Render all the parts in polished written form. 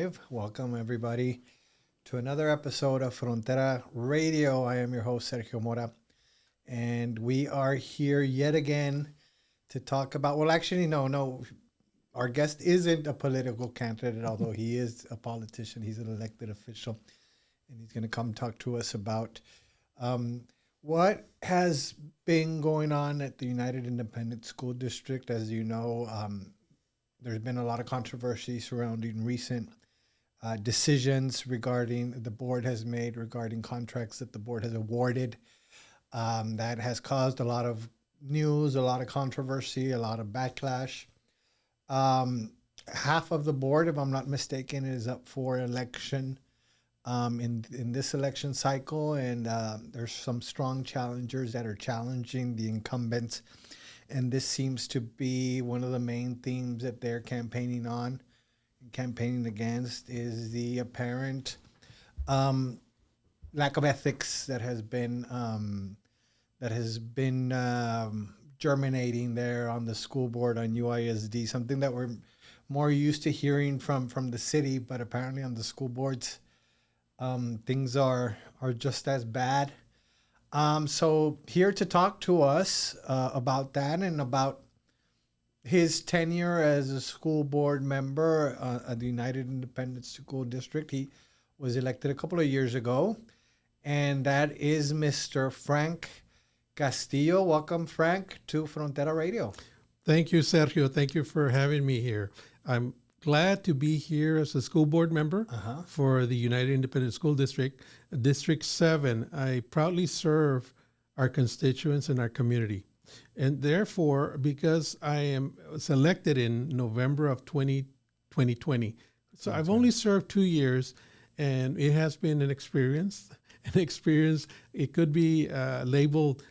live. Welcome, everybody, to another episode of Frontera Radio. I am your host, Sergio Mora, and we are here yet again to talk about, well, actually, no, our guest isn't a political candidate, although he is a politician. He's an elected official, and he's going to come talk to us about what has been going on at the United Independent School District. As you know, there's been a lot of controversy surrounding recent decisions regarding the board has made regarding contracts that the board has awarded. That has caused a lot of news, a lot of controversy, a lot of backlash. Half of the board, if I'm not mistaken, is up for election in this election cycle, and there's some strong challengers that are challenging the incumbents. And this seems to be one of the main themes that they're campaigning on, campaigning against, is the apparent lack of ethics that has been germinating there on the school board on UISD. Something that we're more used to hearing from the city, but apparently on the school boards, things are just as bad. So here to talk to us about that and about his tenure as a school board member at the United Independent School District. He was elected a couple of years ago, and that is Mr. Frank Castillo. Welcome, Frank, to Frontera Radio. Thank you, Sergio. Thank you for having me here. I'm glad to be here as a school board member for the United Independent School District, District 7. I proudly serve our constituents and our community. And therefore, because I was elected in November of 2020, so I've only served 2 years, and it has been an experience. It could be labeled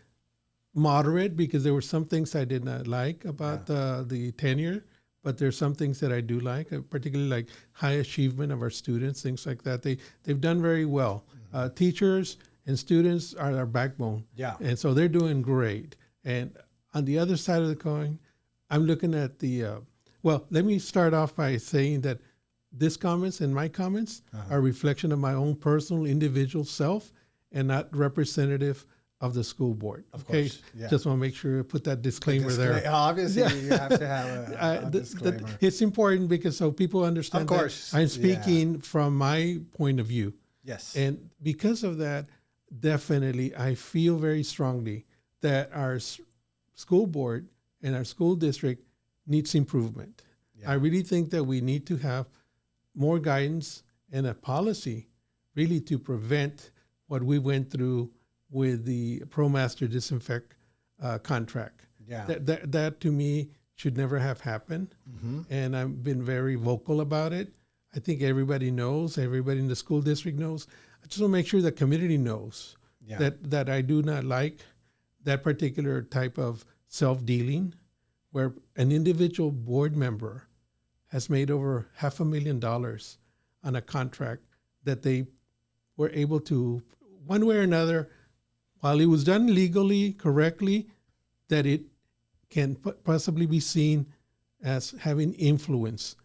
moderate because there were some things I did not like about the tenure. But there's some things that I do like, particularly like high achievement of our students, things like that. They've done very well. Teachers and students are our backbone. Yeah. And so they're doing great. And on the other side of the coin, I'm looking at let me start off by saying that this comments and my comments are a reflection of my own personal individual self and not representative of the school board. Of course. Yeah. Just want to make sure I put that disclaimer there. Obviously, you have to have a disclaimer. It's important because so people understand of course. that I'm speaking from my point of view. Yes. And because of that, definitely I feel very strongly that our school board and our school district needs improvement. Yeah. I really think that we need to have more guidance and a policy really to prevent what we went through with the ProMaster Disinfect contract. Yeah. That to me should never have happened. And I've been very vocal about it. I think everybody knows, everybody in the school district knows. I just want to make sure the community knows that I do not like that particular type of self-dealing where an individual board member has made over $500,000 on a contract that they were able to, one way or another, while it was done legally, correctly, that it can possibly be seen as having influenced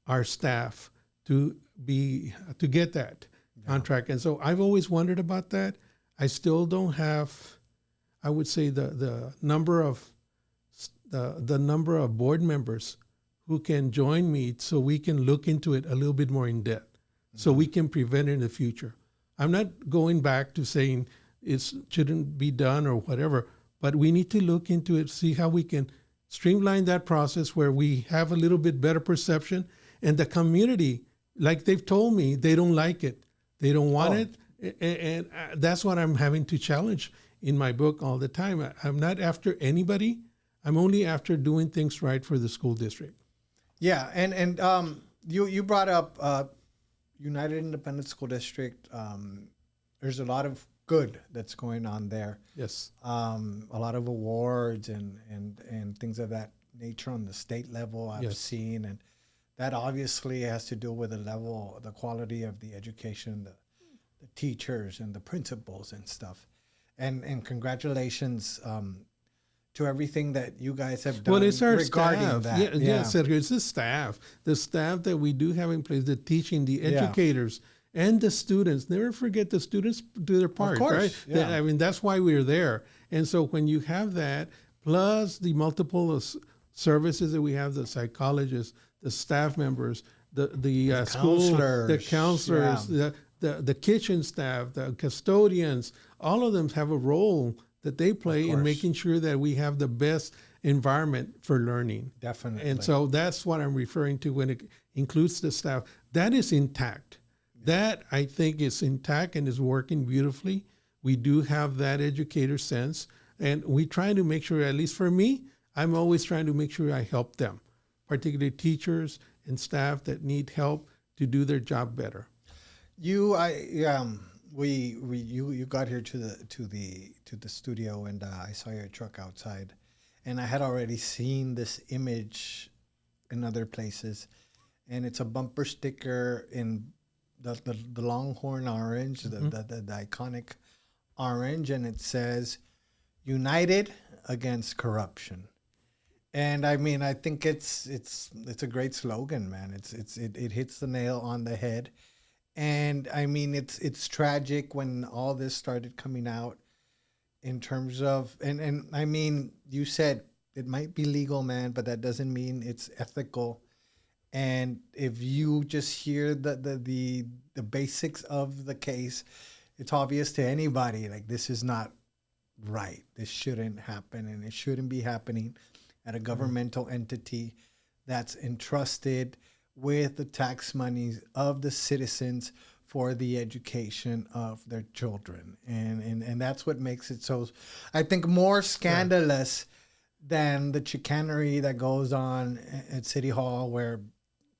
our staff to get that contract. And so I've always wondered about that. I still don't have, I would say, the number of board members who can join me so we can look into it a little bit more in depth, so we can prevent it in the future. I'm not going back to saying it shouldn't be done or whatever, but we need to look into it, see how we can streamline that process where we have a little bit better perception. And the community, like they've told me, they don't like it. They don't want it. And that's what I'm having to challenge in my book all the time. I'm not after anybody. I'm only after doing things right for the school district. Yeah, and you brought up United Independent School District. There's a lot of good that's going on there. Yes. A lot of awards and things of that nature on the state level I've seen, and that obviously has to do with the quality of the education, the teachers and the principals and stuff. And congratulations to everything that you guys have done Well, it's our regarding staff. that. Yeah, Sergio, it's the staff that we do have in place, the teaching, the educators, and the students. Never forget the students do their part, Of course, right? yeah. I mean, that's why we're there. And so when you have that, plus the multiple services that we have, the psychologists, the staff members, the school, the counselors, the kitchen staff, the custodians, all of them have a role that they play in making sure that we have the best environment for learning. Definitely. And so that's what I'm referring to when it includes the staff. That is intact. That, I think, is intact and is working beautifully. We do have that educator sense, and we try to make sure, at least for me, I'm always trying to make sure I help them, particularly teachers and staff that need help to do their job better. You got here to the studio, and I saw your truck outside, and I had already seen this image in other places, and it's a bumper sticker in the Longhorn orange, the iconic orange, and it says "United Against Corruption." And I mean, I think it's a great slogan, man. It hits the nail on the head. And I mean, it's tragic when all this started coming out in terms of, and I mean, you said it might be legal, man, but that doesn't mean it's ethical. And if you just hear the basics of the case, it's obvious to anybody, like, this is not right. This shouldn't happen, and it shouldn't be happening at a governmental entity that's entrusted with the tax monies of the citizens for the education of their children. And that's what makes it so, I think, more scandalous than the chicanery that goes on at City Hall, where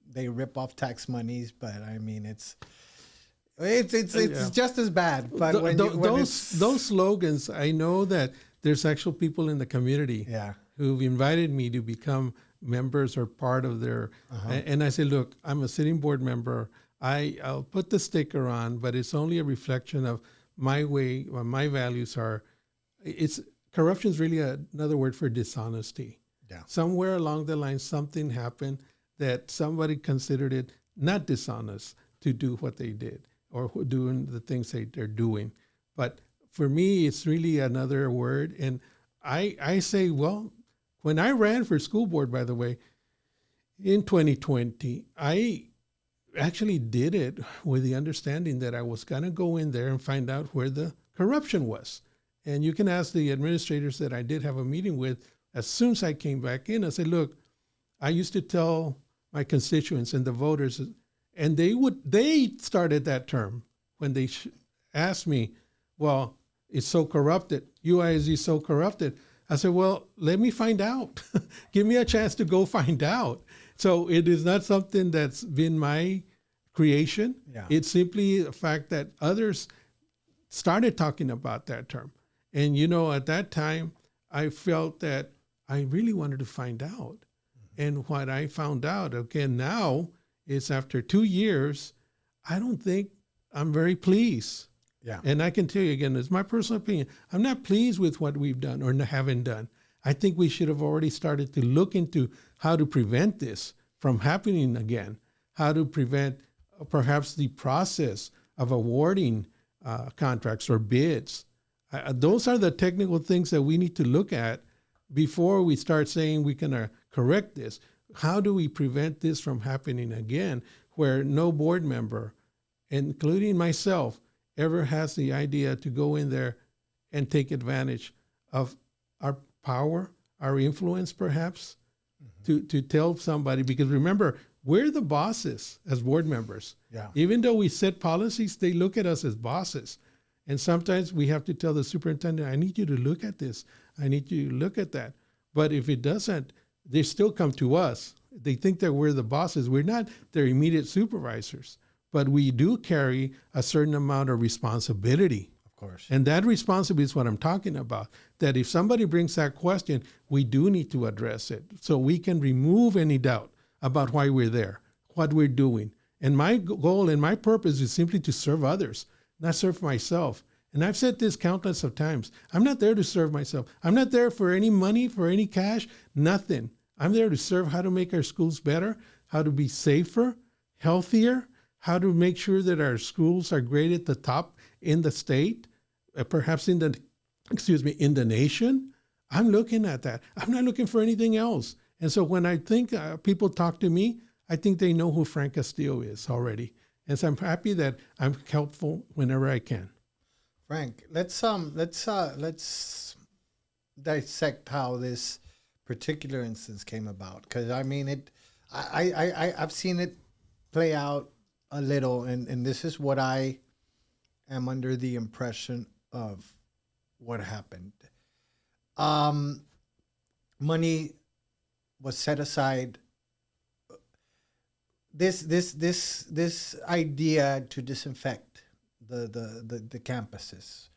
they rip off tax monies. But I mean, it's just as bad. But those slogans, I know that there's actual people in the community who've invited me to become members or part of their, and I say, look, I'm a sitting board member. I'll put the sticker on, but it's only a reflection of my way, what my values are. Corruption is really another word for dishonesty. Yeah. Somewhere along the line, something happened that somebody considered it not dishonest to do what they did or doing the things they're doing. But for me, it's really another word. And I say, well, when I ran for school board, by the way, in 2020, I actually did it with the understanding that I was going to go in there and find out where the corruption was. And you can ask the administrators that I did have a meeting with. As soon as I came back in, I said, look, I used to tell my constituents and the voters, and they started that term when they asked me, well, it's so corrupted, UISD is so corrupted. I said, well, let me find out. Give me a chance to go find out. So it is not something that's been my creation. Yeah. It's simply the fact that others started talking about that term. And, at that time, I felt that I really wanted to find out. Mm-hmm. And what I found out, again, now is after 2 years, I don't think I'm very pleased. Yeah. And I can tell you again, it's my personal opinion. I'm not pleased with what we've done or haven't done. I think we should have already started to look into how to prevent this from happening again, how to prevent perhaps the process of awarding contracts or bids. Those are the technical things that we need to look at before we start saying we can correct this. How do we prevent this from happening again, where no board member, including myself, ever has the idea to go in there and take advantage of our power, our influence, perhaps, to tell somebody? Because remember, we're the bosses as board members. Yeah. Even though we set policies, they look at us as bosses. And sometimes we have to tell the superintendent, I need you to look at this. I need you to look at that. But if it doesn't, they still come to us. They think that we're the bosses. We're not their immediate supervisors. But we do carry a certain amount of responsibility. Of course. And that responsibility is what I'm talking about. That if somebody brings that question, we do need to address it so we can remove any doubt about why we're there, what we're doing. And my goal and my purpose is simply to serve others, not serve myself. And I've said this countless of times. I'm not there to serve myself. I'm not there for any money, for any cash, nothing. I'm there to serve how to make our schools better, how to be safer, healthier, how to make sure that our schools are graded the top in the state, perhaps in the nation. I'm looking at that. I'm not looking for anything else. And so when I think people talk to me, I think they know who Frank Castillo is already. And so I'm happy that I'm helpful whenever I can. Frank, let's dissect how this particular instance came about, because I mean I've seen it play out a little, and this is what I am under the impression of what happened. Money was set aside. This idea to disinfect the campuses.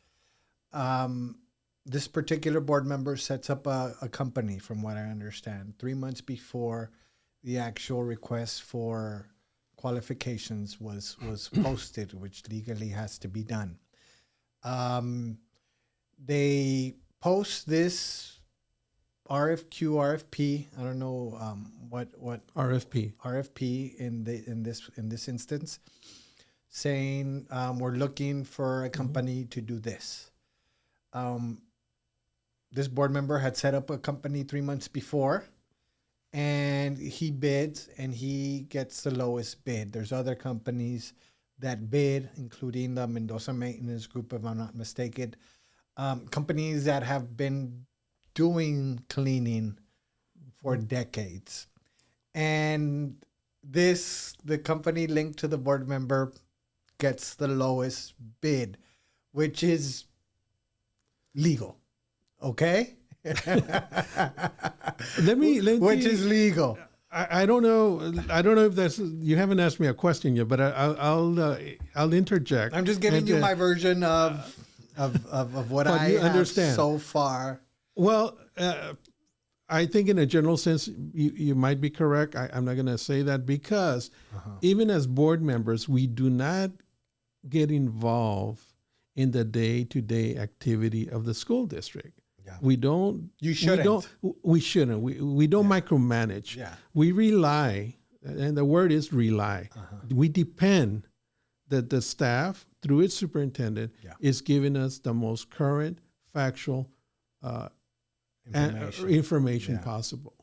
This particular board member sets up a company, from what I understand, 3 months before the actual request for qualifications was posted, which legally has to be done. They post this RFP. I don't know what RFP in this instance, saying we're looking for a company to do this. This board member had set up a company 3 months before, and he bids and he gets the lowest bid. There's other companies that bid, including the Mendoza Maintenance Group, if I'm not mistaken, companies that have been doing cleaning for decades. And the company linked to the board member gets the lowest bid, which is legal. Okay? Let me which is legal. I don't know if that's, you haven't asked me a question yet, but I'll interject. I'm just giving you my version of what I understand have so far. Well, I think in a general sense, you might be correct. I'm not going to say that because even as board members, we do not get involved in the day-to-day activity of the school district. Yeah. We don't. You shouldn't. We shouldn't. We don't micromanage. Yeah. We rely, and the word is rely. We depend that the staff, through its superintendent, is giving us the most current, factual information possible.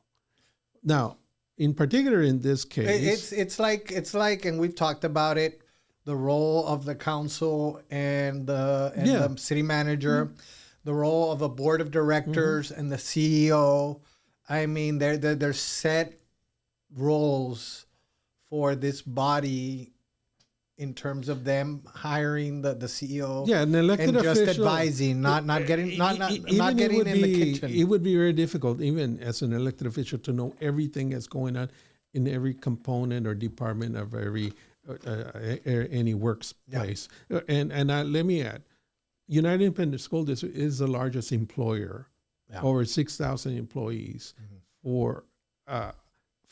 Now, in particular, in this case, it's like, and we've talked about it, the role of the council and the city manager, the role of a board of directors and the CEO. I mean, they're set roles for this body in terms of them hiring the CEO, an elected and just official, advising, not getting in the kitchen. It would be very difficult, even as an elected official, to know everything that's going on in every component or department of any workplace. Yeah. And let me add, United Independent School District is the largest employer, over 6,000 employees for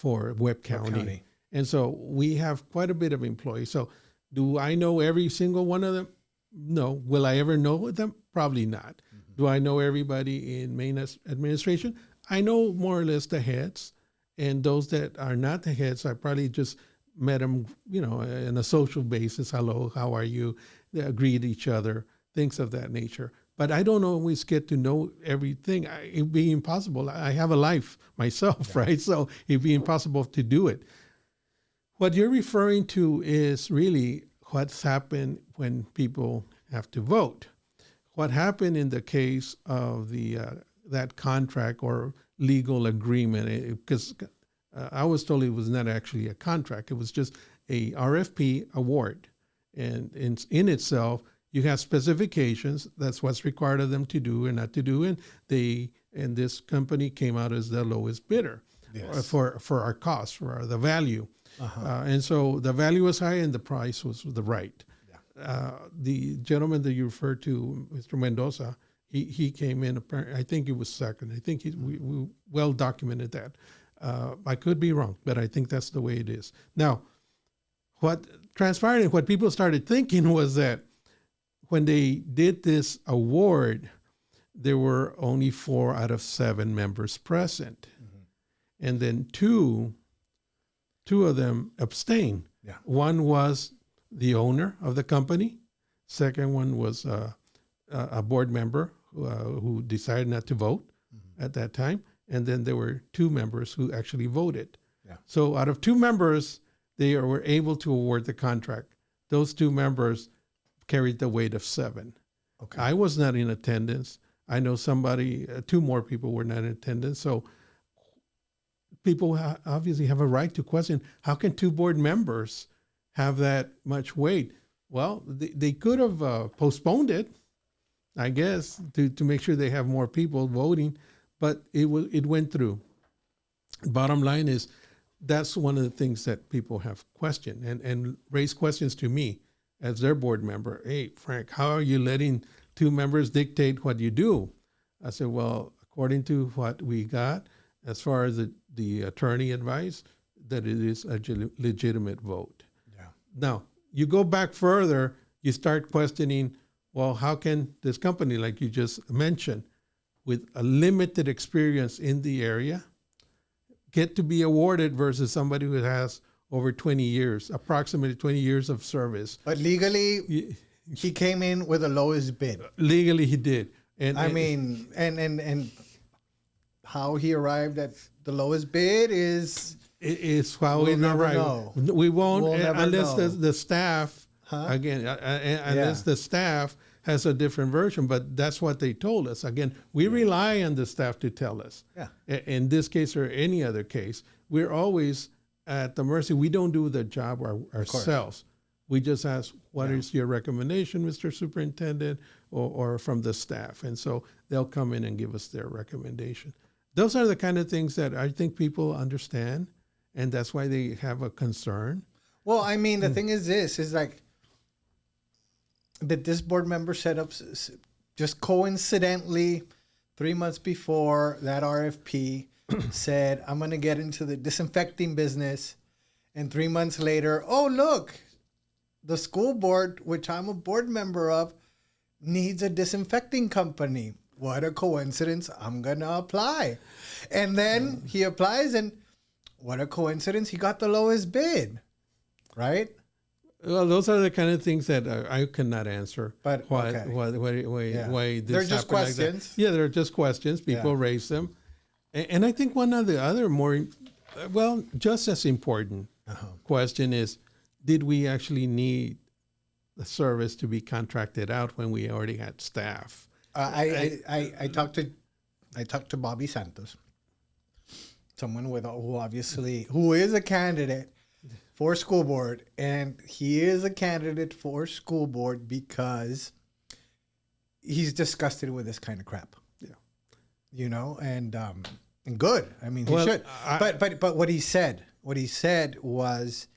Webb County. And so we have quite a bit of employees. So do I know every single one of them? No. Will I ever know them? Probably not. Do I know everybody in main administration? I know more or less the heads, and those that are not the heads, I probably just met them, on a social basis. Hello, how are you? They greet each other, things of that nature. But I don't always get to know everything. It'd be impossible. I have a life myself, right? So it'd be impossible to do it. What you're referring to is really what's happened when people have to vote. What happened in the case of that contract or legal agreement, because I was told it was not actually a contract. It was just a RFP award. And in itself, you have specifications. That's what's required of them to do and not to do. And this company came out as the lowest bidder for our cost, for the value. And so the value was high and the price was the right. The gentleman that you referred to, Mr. Mendoza, he came in, I think it was second. I think we well documented that. I could be wrong, but I think that's the way it is. Now, what transpired and what people started thinking was that when they did this award, there were only 4 out of 7 members present. And then two of them abstained. Yeah. One was the owner of the company. Second one was a board member who decided not to vote at that time. And then there were 2 members who actually voted. Yeah. So out of 2 members, they were able to award the contract. Those 2 members carried the weight of 7. Okay. I was not in attendance. I know 2 more people were not in attendance. So people obviously have a right to question, how can 2 board members have that much weight? Well, they could have postponed it, I guess, to make sure they have more people voting, but it went through. Bottom line is, that's one of the things that people have questioned and raised questions to me as their board member. Hey, Frank, how are you letting 2 members dictate what you do? I said, well, according to what we got, as far as the attorney advised, that it is a legitimate vote. Yeah. Now, you go back further, you start questioning, well, how can this company, like you just mentioned, with a limited experience in the area, get to be awarded versus somebody who has over 20 years, approximately 20 years of service? But legally, he came in with the lowest bid. Legally, he did. And how he arrived at the lowest bid is how we'll we never arrive. know. We won't We'll never unless know. the staff unless the staff has a different version. But that's what they told us. Again, we rely on the staff to tell us. Yeah. In this case or any other case, we're always at the mercy. We don't do the job ourselves. We just ask, what is your recommendation, Mr. Superintendent, or from the staff? And so they'll come in and give us their recommendation. Those are the kind of things that I think people understand, and that's why they have a concern. Well, I mean, the thing is this, is like, that this board member set up, just coincidentally, 3 months before that RFP said, I'm going to get into the disinfecting business. And 3 months later, oh, look, the school board, which I'm a board member of, needs a disinfecting company. What a coincidence. I'm going to apply. And then he applies, and what a coincidence. He got the lowest bid, right? Well, those are the kind of things that I cannot answer. But why Yeah. this They're just happened like that. questions. Yeah, they're just questions. People raise them. And I think one of the other more, well, just as important question is, did we actually need the service to be contracted out when we already had staff? I talked to Bobby Santos, someone who is a candidate for school board, and he is a candidate for school board because he's disgusted with this kind of crap. Yeah, you know, and good. I mean, he should. But what he said was,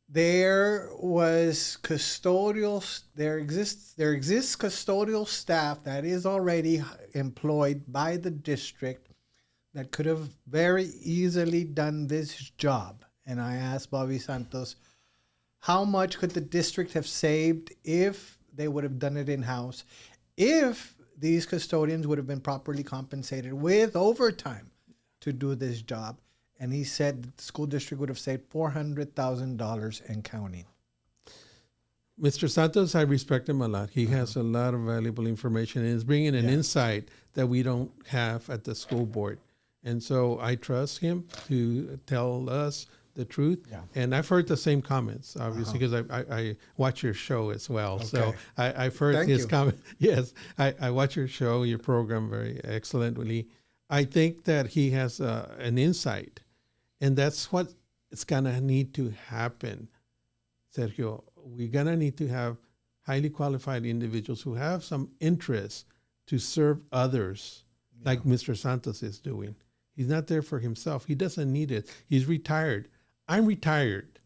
there exists custodial staff that is already employed by the district that could have very easily done this job. And I asked Bobby Santos, how much could the district have saved if they would have done it in-house, if these custodians would have been properly compensated with overtime to do this job? And he said the school district would have saved $400,000 and counting. Mr. Santos, I respect him a lot. He has a lot of valuable information and is bringing an insight that we don't have at the school board. And so I trust him to tell us the truth. Yeah. And I've heard the same comments, obviously, because I watch your show as well. Okay. So I've heard his comments. Yes, I watch your show, your program very excellently. I think that he has an insight. And that's what it's going to need to happen, Sergio. We're going to need to have highly qualified individuals who have some interest to serve others, like Mr. Santos is doing. He's not there for himself. He doesn't need it. He's retired. I'm retired.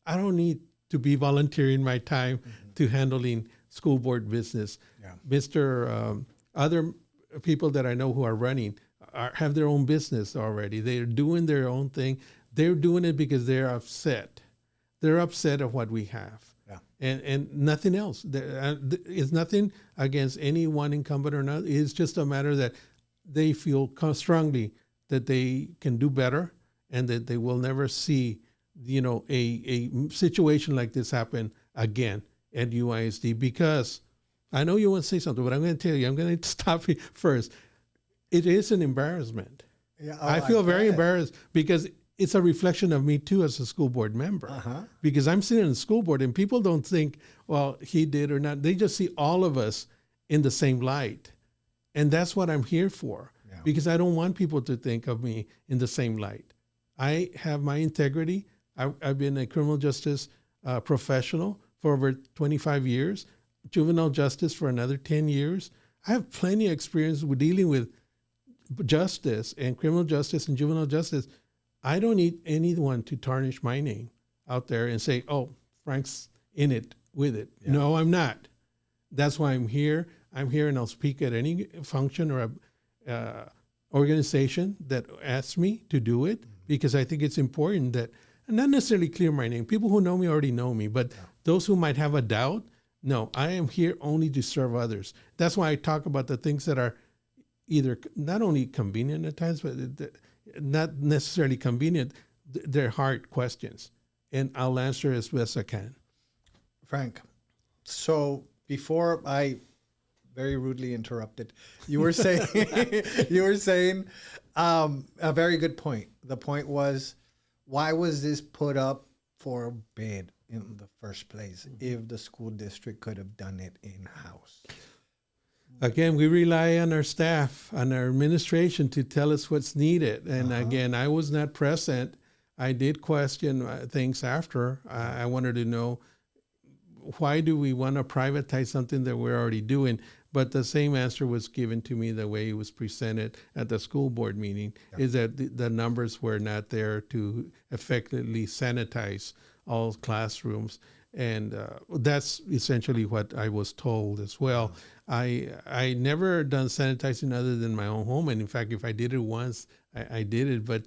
I don't need to be volunteering my time to handling school board business. Yeah. Other people that I know who are running have their own business already. They're doing their own thing. They're doing it because they're upset. They're upset at what we have. Yeah. and nothing else. It's nothing against any one incumbent or not. It's just a matter that they feel strongly that they can do better and that they will never see, a situation like this happen again at UISD. Because I know you want to say something, but I'm going to tell you, I'm going to stop you first. It is an embarrassment. Yeah, I feel very embarrassed because it's a reflection of me too as a school board member. Because I'm sitting in the school board and people don't think, well, he did or not. They just see all of us in the same light. And that's what I'm here for, because I don't want people to think of me in the same light. I have my integrity. I've been a criminal justice professional for over 25 years, juvenile justice for another 10 years. I have plenty of experience with dealing with justice and criminal justice and juvenile justice. I don't need anyone to tarnish my name out there and say, oh, Frank's in it with it. Yeah. No, I'm not. That's why I'm here. I'm here and I'll speak at any function or organization that asks me to do it, because I think it's important that, not necessarily clear my name. People who know me already know me, but those who might have a doubt, no, I am here only to serve others. That's why I talk about the things that are either not only convenient at times, but not necessarily convenient. They're hard questions, and I'll answer as best I can. Frank, so before I very rudely interrupted, you were saying a very good point. The point was, why was this put up for bid in the first place if the school district could have done it in-house? Again, we rely on our staff, on our administration to tell us what's needed. And again, I was not present. I did question things after. I wanted to know, why do we want to privatize something that we're already doing? But the same answer was given to me the way it was presented at the school board meeting, is that the numbers were not there to effectively sanitize all classrooms. And that's essentially what I was told as well. I never done sanitizing other than my own home. And in fact, if I did it once, I did it, but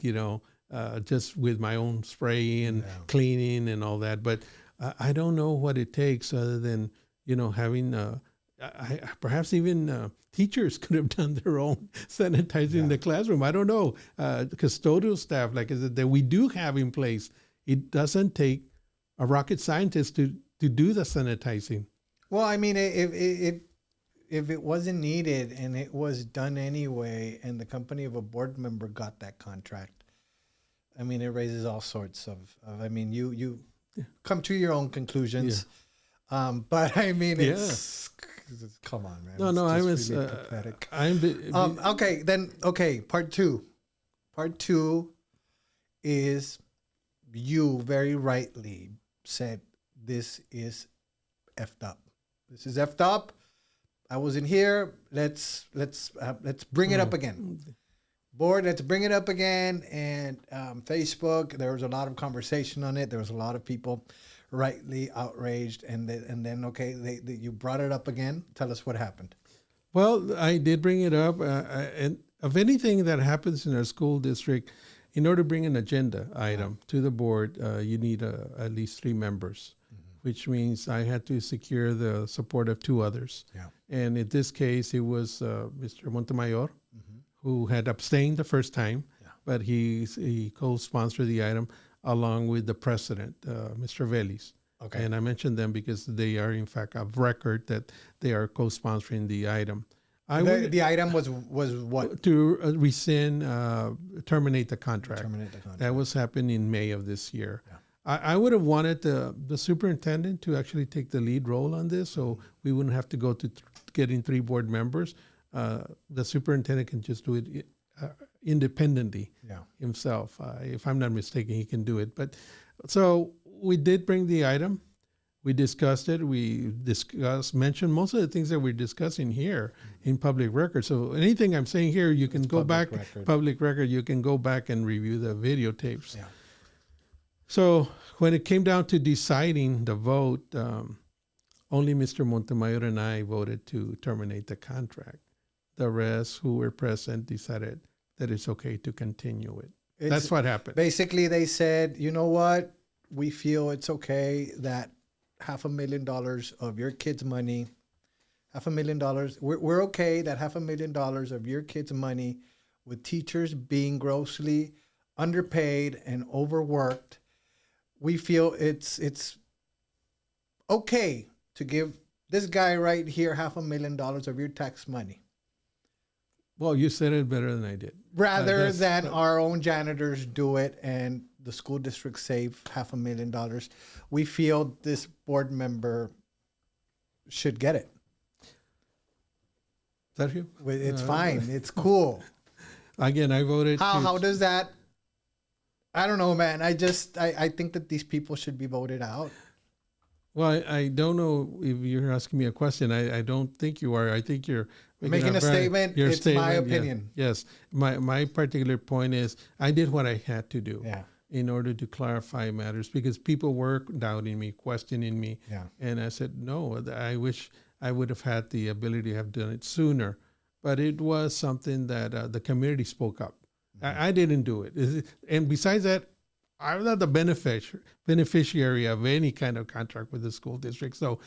just with my own spray and cleaning and all that. But I don't know what it takes other than, having perhaps even teachers could have done their own sanitizing in the classroom. I don't know. Custodial staff, like I said, that we do have in place. It doesn't take a rocket scientist to do the sanitizing. Well, I mean, if it wasn't needed and it was done anyway, and the company of a board member got that contract, I mean, it raises all sorts of I mean, you come to your own conclusions. Yeah. But I mean, it's come on, man. No, I was really pathetic. Okay. Part two is, you very rightly said, this is effed up. This is effed up. I wasn't here. Let's bring it up again. Board, let's bring it up again. And Facebook, there was a lot of conversation on it. There was a lot of people rightly outraged, and then you brought it up again. Tell us what happened. Well, I did bring it up, and of anything that happens in our school district, in order to bring an agenda item to the board, you need at least 3 members, which means I had to secure the support of 2 others. Yeah. And in this case, it was Mr. Montemayor, who had abstained the first time, but he co-sponsored the item along with the president, Mr. Vélez. Okay. And I mentioned them because they are, in fact, of record that they are co-sponsoring the item. The item was what? To rescind, terminate the contract. That was happening in May of this year. Yeah. I would have wanted the superintendent to actually take the lead role on this, so we wouldn't have to go to getting 3 board members. The superintendent can just do it independently himself. If I'm not mistaken, he can do it. But so we did bring the item. We discussed it. We mentioned most of the things that we're discussing here in public record. So anything I'm saying here, you can go back, public record, you can go back and review the videotapes. Yeah. So when it came down to deciding the vote, only Mr. Montemayor and I voted to terminate the contract. The rest who were present decided that it's okay to continue it. That's what happened. Basically, they said, you know what? We feel it's okay that $500,000 of your kids' money, $500,000. We're okay that $500,000 of your kids' money, with teachers being grossly underpaid and overworked, we feel it's okay to give this guy right here $500,000 of your tax money. Well, you said it better than I did. Rather than our own janitors do it and the school district save $500,000, we feel this board member should get it. Sergio? It's fine. It's cool. Again, I voted. How does that? I don't know, man. I think that these people should be voted out. Well, I don't know if you're asking me a question. I don't think you are. I think you're making a statement. It's my opinion. Yeah. Yes. My particular point is I did what I had to do in order to clarify matters, because people were doubting me, questioning me. Yeah. And I said, no, I wish I would have had the ability to have done it sooner. But it was something that the community spoke up. Mm-hmm. I didn't do it. And besides that, I'm not the beneficiary of any kind of contract with the school district. So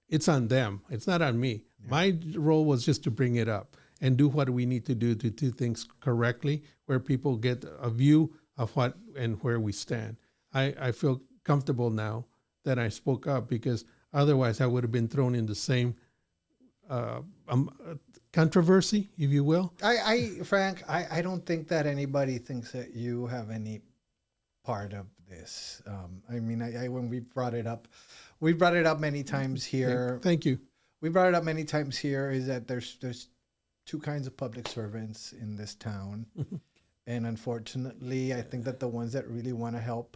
it's on them. It's not on me. Yeah. My role was just to bring it up and do what we need to do things correctly, where people get a view of what and where we stand. I feel comfortable now that I spoke up, because otherwise I would have been thrown in the same controversy, if you will. Frank, I don't think that anybody thinks that you have any part of this. I mean, when we brought it up many times here. Thank you. We brought it up many times here, is that there's two kinds of public servants in this town. And unfortunately, I think that the ones that really want to help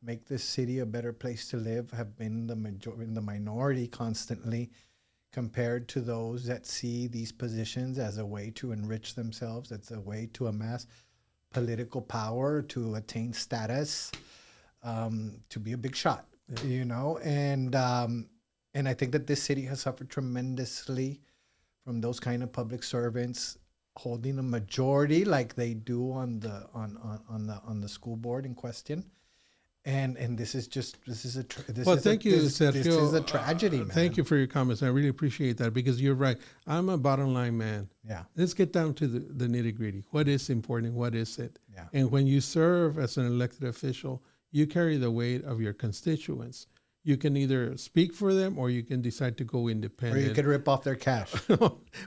make this city a better place to live have been in the minority constantly, compared to those that see these positions as a way to enrich themselves, as a way to amass political power, to attain status, to be a big shot, you know. And I think that this city has suffered tremendously from those kind of public servants holding a majority like they do on the school board in question. And this is a tragedy, man. Thank you for your comments. I really appreciate that, because you're right. I'm a bottom line man. Yeah. Let's get down to the nitty gritty. What is important? What is it? Yeah. And when you serve as an elected official, you carry the weight of your constituents. You can either speak for them, or you can decide to go independent. Or you could rip off their cash.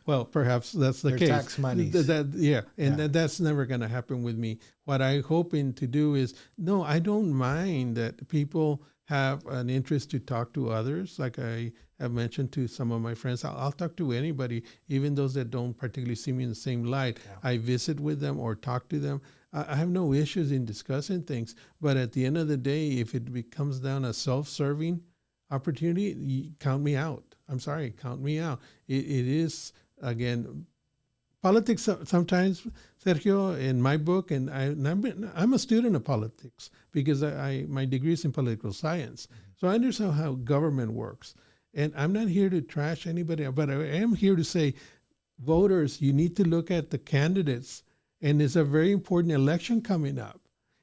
Well, perhaps that's the case. Their tax money. That's never going to happen with me. What I'm hoping to do is, no, I don't mind that people have an interest to talk to others. Like I have mentioned to some of my friends, I'll talk to anybody, even those that don't particularly see me in the same light. Yeah. I visit with them or talk to them. I have no issues in discussing things, but at the end of the day, if it comes down a self-serving opportunity, count me out. I'm sorry, count me out. It is, again, politics sometimes, Sergio, in my book, and I'm a student of politics, because my degree is in political science. So I understand how government works. And I'm not here to trash anybody, but I am here to say, voters, you need to look at the candidates. And there's a very important election coming up.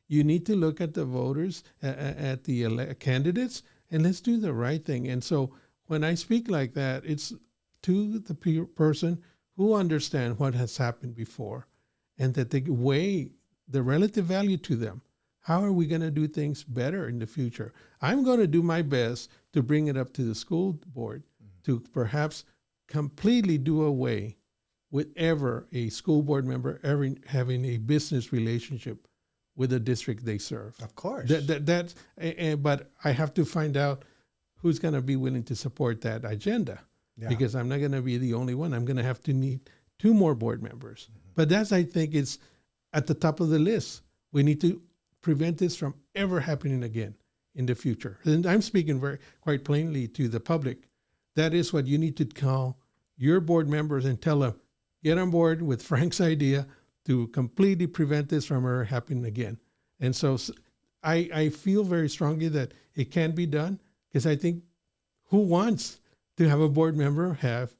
You need to look at the voters, at the candidates, and let's do the right thing. And so when I speak like that, it's to the person who understands what has happened before, and that they weigh the relative value to them. How are we going to do things better in the future? I'm going to do my best to bring it up to the school board to perhaps completely do away with ever a school board member ever having a business relationship with the district they serve. Of course. But I have to find out who's going to be willing to support that agenda, because I'm not going to be the only one. I'm going to have to need 2 more board members. But I think it's at the top of the list. We need to prevent this from ever happening again in the future. And I'm speaking quite plainly to the public. That is what you need to call your board members and tell them, get on board with Frank's idea to completely prevent this from ever happening again. And so I feel very strongly that it can be done, because I think who wants to have a board member have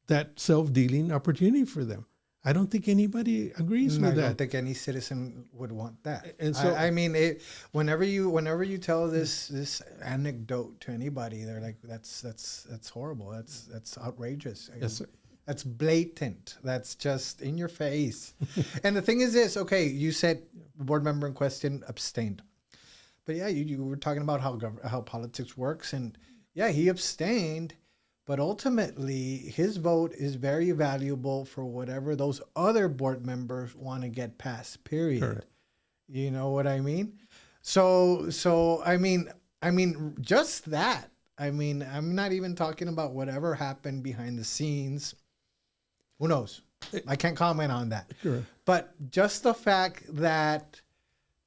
that self-dealing opportunity for them? I don't think anybody agrees I with don't that. think any citizen would want that. And so, I mean, whenever you tell this anecdote to anybody, they're like, that's horrible. That's outrageous. yes, sir. That's blatant. That's just in your face. And the thing is this, okay, you said the board member in question abstained. But yeah, you were talking about how politics works. And yeah, he abstained. But ultimately, his vote is very valuable for whatever those other board members want to get passed, period. Correct. You know what I mean? So I mean, just that. I mean, I'm not even talking about whatever happened behind the scenes. Who knows? I can't comment on that. Sure. But just the fact that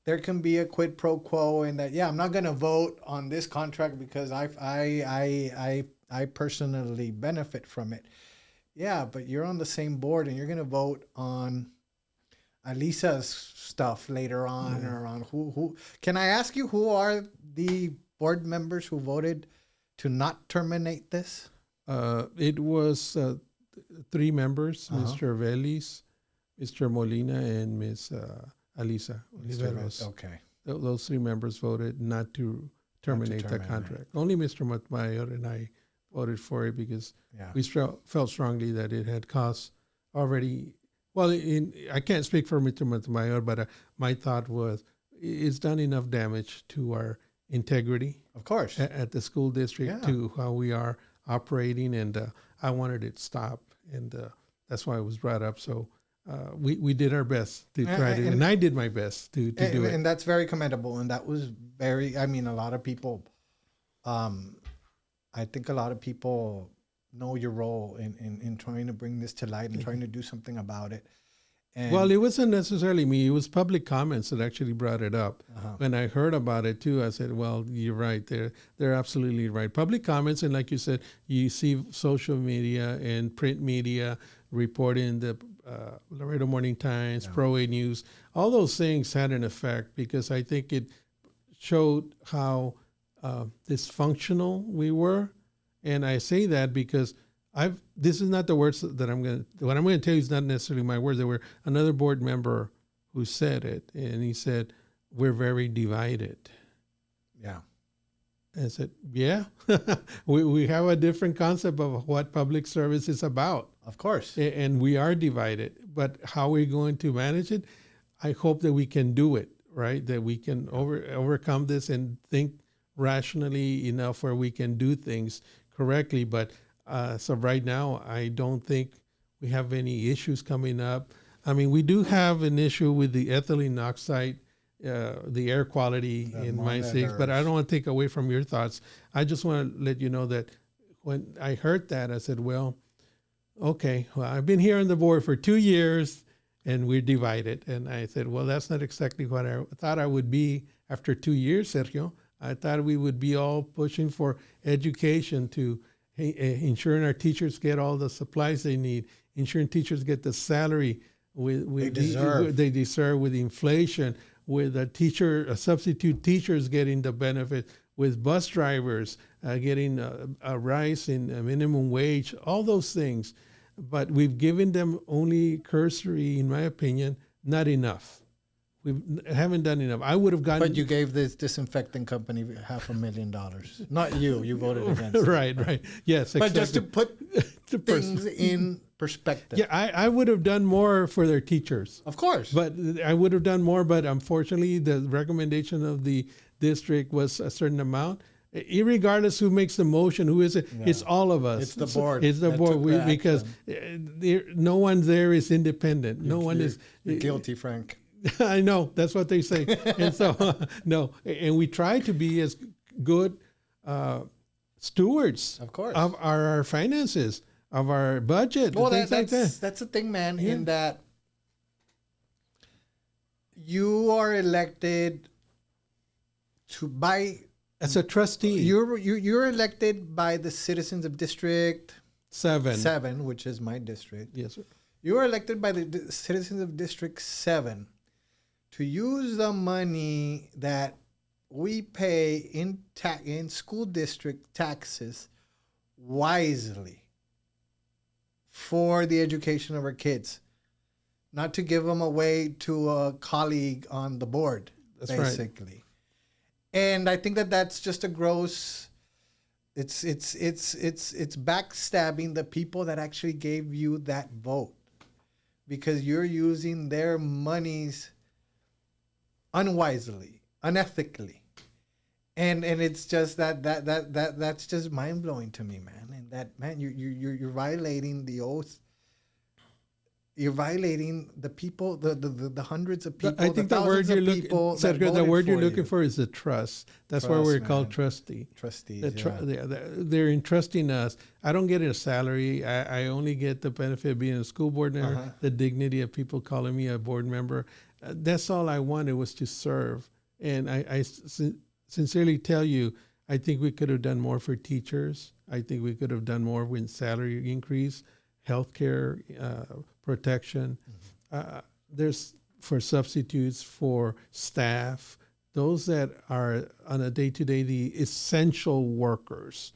there can be a quid pro quo and that, yeah, I'm not going to vote on this contract because I personally benefit from it. Yeah, but you're on the same board and you're going to vote on Alisa's stuff later on or on who. Can I ask you who are the board members who voted to not terminate this? It was 3 members, Mr. Vélez, Mr. Molina, and Ms. Alisa. Okay. Those 3 members voted not to terminate the contract. Only Mr. Montemayor and I voted for it because we felt strongly that it had caused already. Well, I can't speak for Mr. Montemayor, but my thought was it's done enough damage to our integrity, of course, at the school district, to how we are operating, and I wanted it stopped, and that's why it was brought up. So we did our best to try to, and I did my best to do it, and that's very commendable. And that was very. I mean, a lot of people. I think a lot of people know your role in trying to bring this to light and trying to do something about it. And well, it wasn't necessarily me. It was public comments that actually brought it up. When I heard about it too, I said, well, you're right. They're absolutely right. Public comments, and like you said, you see social media and print media reporting the Laredo Morning Times, Pro 8 News. All those things had an effect because I think it showed how dysfunctional we were. And I say that because this is not the words that what I'm going to tell you is not necessarily my words. There were another board member who said it, and he said, we're very divided. Yeah. And I said, yeah, we have a different concept of what public service is about. Of course. And we are divided, but how are we going to manage it? I hope that we can do it, right? That we can overcome this and think rationally enough where we can do things correctly. But so right now, I don't think we have any issues coming up. I mean, we do have an issue with the ethylene oxide, the air quality in Mine 6, but I don't want to take away from your thoughts. I just want to let you know that when I heard that, I said, well, okay, well, I've been here on the board for 2 years and we're divided. And I said, well, that's not exactly what I thought I would be after 2 years, Sergio. I thought we would be all pushing for education to ensuring our teachers get all the supplies they need, ensuring teachers get the salary they deserve with inflation, with substitute teachers getting the benefit, with bus drivers getting a rise in minimum wage, all those things. But we've given them only cursory, in my opinion, not enough. We haven't done enough. I would have gotten. But you gave this disinfecting company $500,000. Not you. You voted against it. Right. Yes. But just to put things in perspective. Yeah, I would have done more for their teachers. Of course. But I would have done more. But unfortunately, the recommendation of the district was a certain amount. Irregardless who makes the motion, who is it? Yeah. It's all of us. It's the board. It's the board because no one there is independent. You're guilty, Frank. I know, that's what they say. And so, no. And we try to be as good stewards of course of our finances, of our budget, well, things like that. That's the thing, man, in that you are elected as a trustee. You're elected by the citizens of District 7, which is my district. Yes, sir. You are elected by the citizens of District 7 to use the money that we pay in school district taxes wisely for the education of our kids. not to give them away to a colleague on the board, That's basically. right. And I think that that's just a gross. It's backstabbing the people that actually gave you that vote, because you're using their monies unwisely, unethically. And it's just that's just mind blowing to me, man. And that, man, you're violating the oath. You're violating the people, the hundreds of people. I think the word you're looking, Sergio, the word you're looking for is the trust. That's why we're called trustee. Trustees. They're entrusting us. I don't get a salary. I only get the benefit of being a school board member, the dignity of people calling me a board member. That's all I wanted, was to serve. And I sincerely tell you, I think we could have done more for teachers. I think we could have done more with salary increase, healthcare protection. There's for substitutes, for staff, those that are on a day-to-day, the essential workers.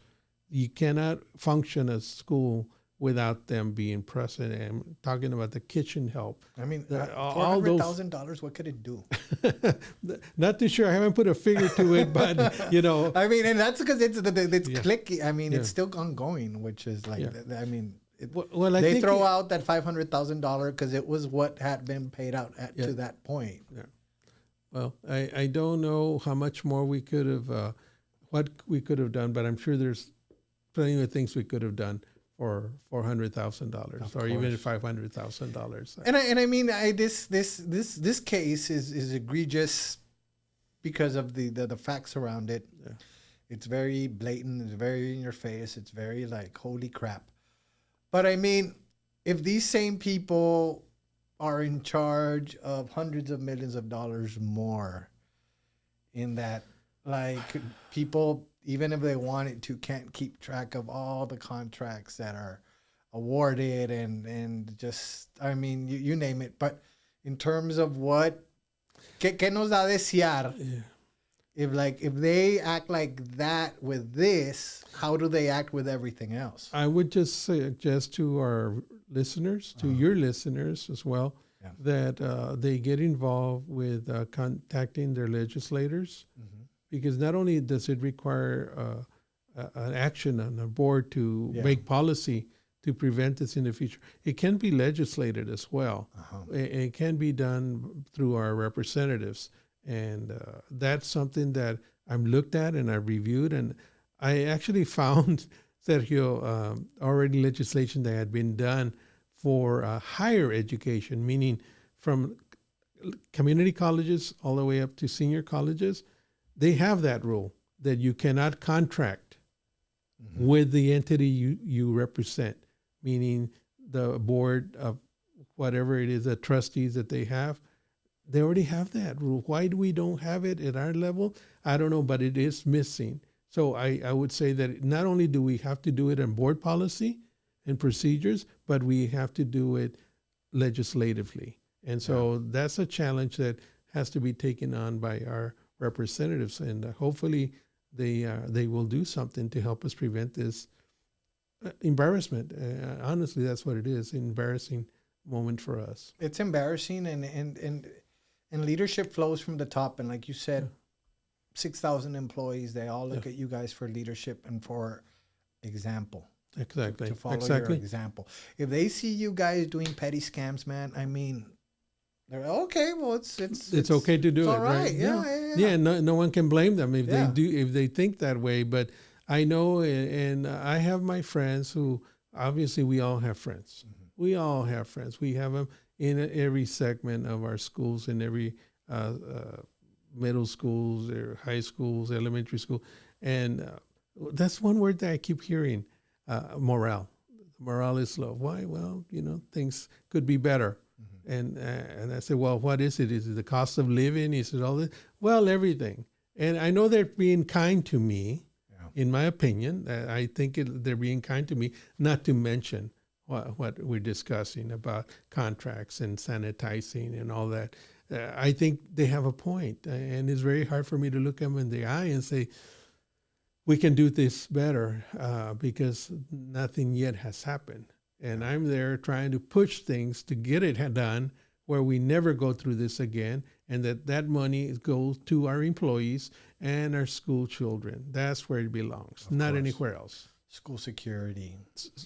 You cannot function a school without them being present. And I'm talking about the kitchen help. I mean, $400,000, what could it do? Not too sure. I haven't put a figure to it, but, you know. I mean, and that's because it's clicky. I mean, it's still ongoing, which is like, I mean, they throw out that $500,000 because it was what had been paid out to that point. Yeah. Well, I don't know how much more we could have, what we could have done, but I'm sure there's plenty of things we could have done for $400,000 or even $500,000. And I mean, this case is egregious because of the facts around it. Yeah. It's very blatant. It's very in your face. It's very like, holy crap. But I mean, if these same people are in charge of hundreds of millions of dollars more, in that, like, people, even if they wanted to, can't keep track of all the contracts that are awarded and just, I mean, you name it. But in terms of ¿qué nos da desear? Yeah. If they act like that with this, how do they act with everything else? I would just suggest to our listeners, to your listeners as well, that they get involved with contacting their legislators, because not only does it require an action on the board to make policy to prevent this in the future, it can be legislated as well. It can be done through our representatives. And that's something that I'm looked at and I reviewed. And I actually found, Sergio, already legislation that had been done for higher education, meaning from community colleges all the way up to senior colleges. They have that rule that you cannot contract with the entity you represent, meaning the board of whatever it is, the trustees that they have. They already have that rule. Why do we don't have it at our level? I don't know, but it is missing. So I would say that not only do we have to do it in board policy and procedures, but we have to do it legislatively. And so that's a challenge that has to be taken on by our representatives. And hopefully they will do something to help us prevent this embarrassment. Honestly, that's what it is, embarrassing moment for us. It's embarrassing, and leadership flows from the top. And like you said, 6,000 employees, they all look at you guys for leadership and for example. Exactly. To follow your example. If they see you guys doing petty scams, man, I mean, they're okay. Well, it's okay to do it, all right? Yeah. No one can blame them if they think that way. But I know, and I have my friends who, obviously, we all have friends. We all have friends. We have them in every segment of our schools, in every middle schools, or high schools, elementary school. And that's one word that I keep hearing, morale. Morale is low. Why? Well, things could be better. And I said, well, what is it? Is it the cost of living? Is it all this? Well, everything. And I know they're being kind to me, in my opinion. I think they're being kind to me, not to mention what we're discussing about contracts and sanitizing and all that. I think they have a point, and it's very hard for me to look them in the eye and say, we can do this better, because nothing yet has happened. And I'm there trying to push things to get it done where we never go through this again, and that money goes to our employees and our school children. That's where it belongs, not anywhere else. School security,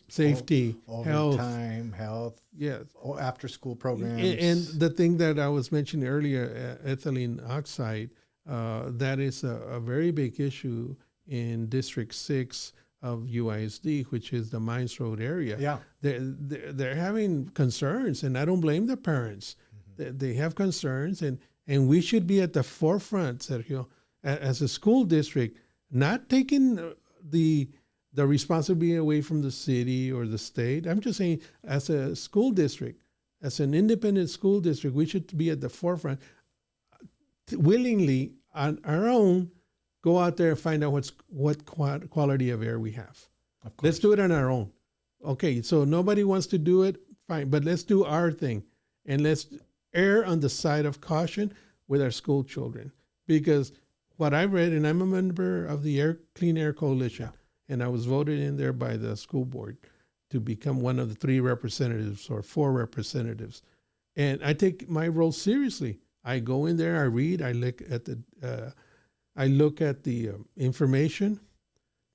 safety, health, overtime, health, yes, after school programs. And the thing that I was mentioning earlier, ethylene oxide, that is a very big issue in District 6 of UISD, which is the Mines Road area. Yeah, they're having concerns, and I don't blame the parents. They have concerns, and we should be at the forefront, Sergio, as a school district, not taking the responsibility away from the city or the state. I'm just saying, as a school district, as an independent school district, we should be at the forefront, willingly on our own, go out there and find out what quality of air we have. Let's do it on our own. Okay, so nobody wants to do it, fine, but let's do our thing, and let's err on the side of caution with our school children. Because what I read, and I'm a member of the Clean Air Coalition, and I was voted in there by the school board to become one of the 3 representatives or 4 representatives. And I take my role seriously. I go in there, I read, I look at the information.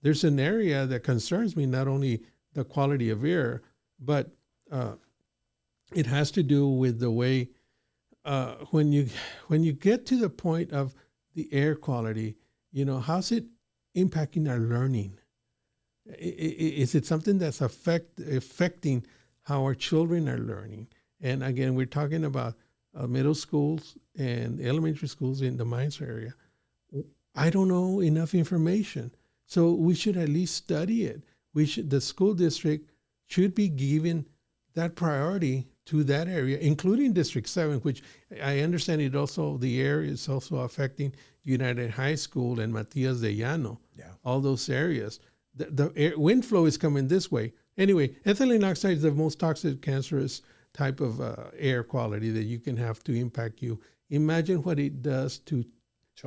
There's an area that concerns me, not only the quality of air, but it has to do with the way when you get to the point of the air quality, how's it impacting our learning? Is it something that's affecting how our children are learning? And again, we're talking about middle schools and elementary schools in the Mines area. I don't know enough information, so we should at least study it. The school district should be given that priority to that area, including District 7, which I understand the air is also affecting United High School and Matias de Llano, all those areas. The wind flow is coming this way. Anyway, ethylene oxide is the most toxic, cancerous type of air quality that you can have to impact you. Imagine what it does to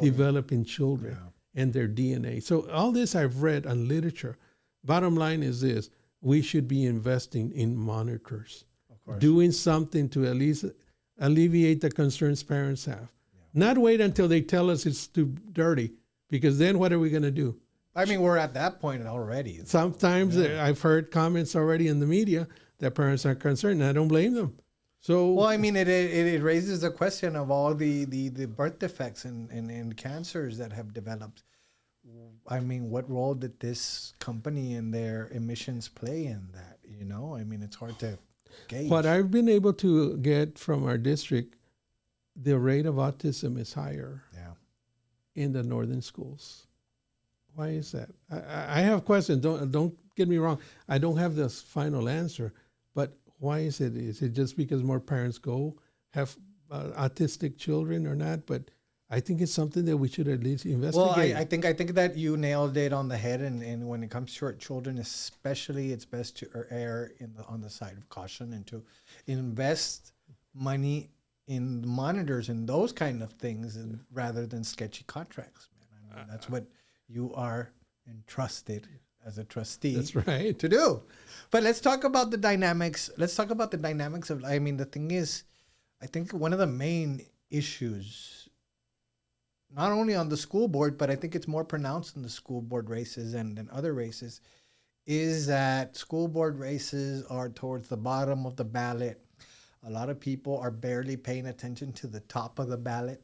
developing children and their DNA. So all this I've read on literature. Bottom line is this: we should be investing in monitors, doing something to at least alleviate the concerns parents have. Not wait until they tell us it's too dirty, because then what are we going to do? I mean, we're at that point already. Sometimes I've heard comments already in the media that parents are concerned, and I don't blame them. So, well, I mean, it raises the question of all the birth defects and cancers that have developed. I mean, what role did this company and their emissions play in that? I mean, it's hard to gauge. What I've been able to get from our district, the rate of autism is higher in the northern schools. Why is that? I have questions. Don't get me wrong. I don't have the final answer, but why is it? Is it just because more parents have autistic children or not? But I think it's something that we should at least investigate. Well, I think that you nailed it on the head. And when it comes to our children, especially, it's best to err on the side of caution and to invest money in monitors and those kind of things, rather than sketchy contracts. Man, I mean, that's what you are entrusted as a trustee. That's right. To do. But let's talk about the dynamics. Of, I mean, the thing is, I think one of the main issues, not only on the school board, but I think it's more pronounced in the school board races and other races, is that school board races are towards the bottom of the ballot. A lot of people are barely paying attention to the top of the ballot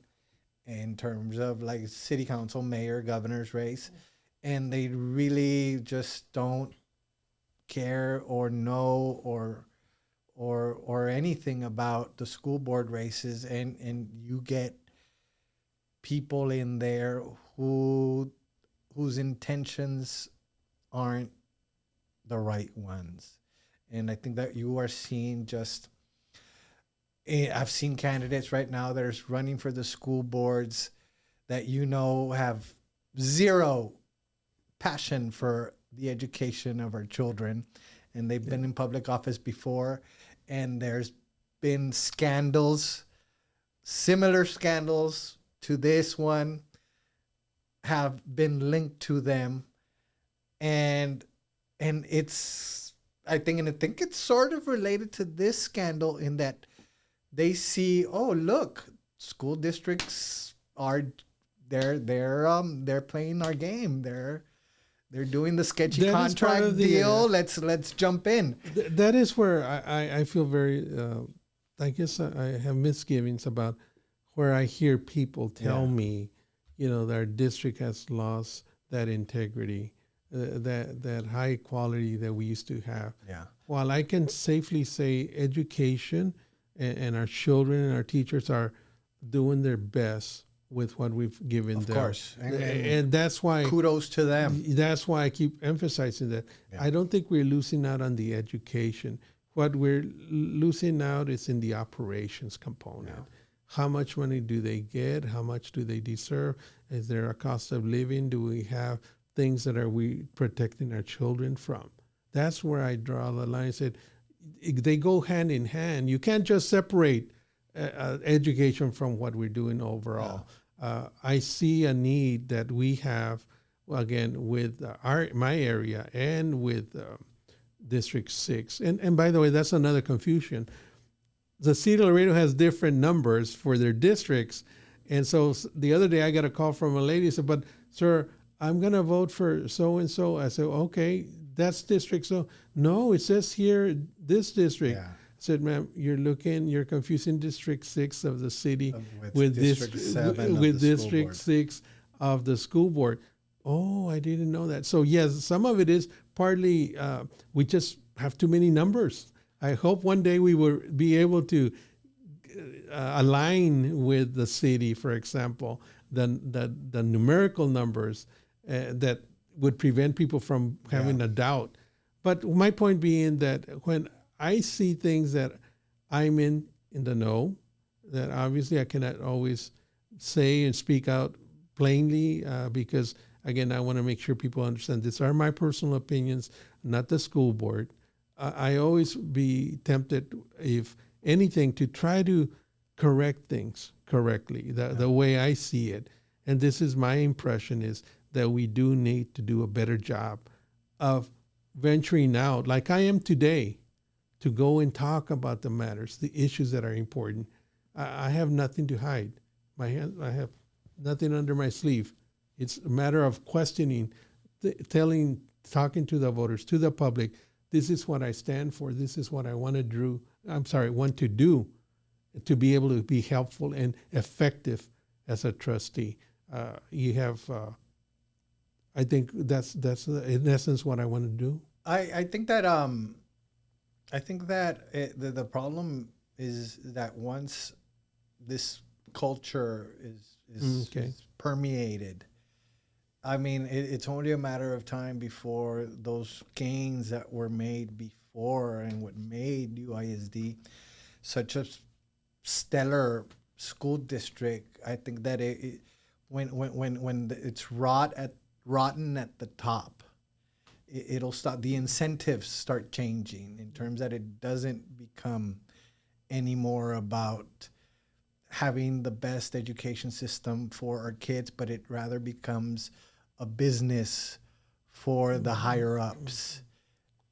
in terms of like city council, mayor, governor's race. And they really just don't care or know or anything about the school board races. And you get people in there whose intentions aren't the right ones. And I think that you are seeing I've seen candidates right now that are running for the school boards that have zero passion for the education of our children, and they've been in public office before, and there's been scandals, similar scandals to this one have been linked to them, and I think it's sort of related to this scandal in that they see, oh, look, school districts are they're playing our game. They're doing the sketchy That is part contract of the, deal. Let's jump in. That is where I feel very, I guess I have misgivings about where I hear people tell me, that our district has lost that integrity, that high quality that we used to have. Yeah. While I can safely say education and our children and our teachers are doing their best with what we've given them. Of course. And that's why kudos to them. That's why I keep emphasizing that. Yeah. I don't think we're losing out on the education. What we're losing out is in the operations component. Yeah. How much money do they get? How much do they deserve? Is there a cost of living? Do we have things that are we protecting our children from? That's where I draw the line. I said, they go hand in hand. You can't just separate education from what we're doing overall. Yeah. I see a need that we have, again, with my area and with District 6. And by the way, that's another confusion. The city of Laredo has different numbers for their districts. And so the other day I got a call from a lady who said, but sir, I'm going to vote for so-and-so. I said, okay, that's district. So no, it says here, this district. Yeah. I said, ma'am, you're confusing District 6 of the city with District 7 with District 6 of the school board. Oh, I didn't know that. So yes, some of it is partly, we just have too many numbers. I hope one day we will be able to align with the city, for example, the numerical numbers that would prevent people from having a doubt. But my point being that when I see things that I'm in the know, that obviously I cannot always say and speak out plainly because, again, I want to make sure people understand these are my personal opinions, not the school board. I always be tempted, if anything, to try to correct things correctly, the way I see it. And this is my impression, is that we do need to do a better job of venturing out, like I am today, to go and talk about the matters, the issues that are important. I have nothing to hide. I have nothing under my sleeve. It's a matter of questioning, talking to the voters, to the public. This is what I stand for. This is what I want to do. Want to do to be able to be helpful and effective as a trustee. You have, I think that's in essence what I want to do. I think that the problem is that once this culture is permeated, I mean, it's only a matter of time before those gains that were made before and what made UISD such a stellar school district. I think that when it's rotten at the top, it'll stop. The incentives start changing in terms that it doesn't become anymore about having the best education system for our kids, but it rather becomes a business for the higher ups.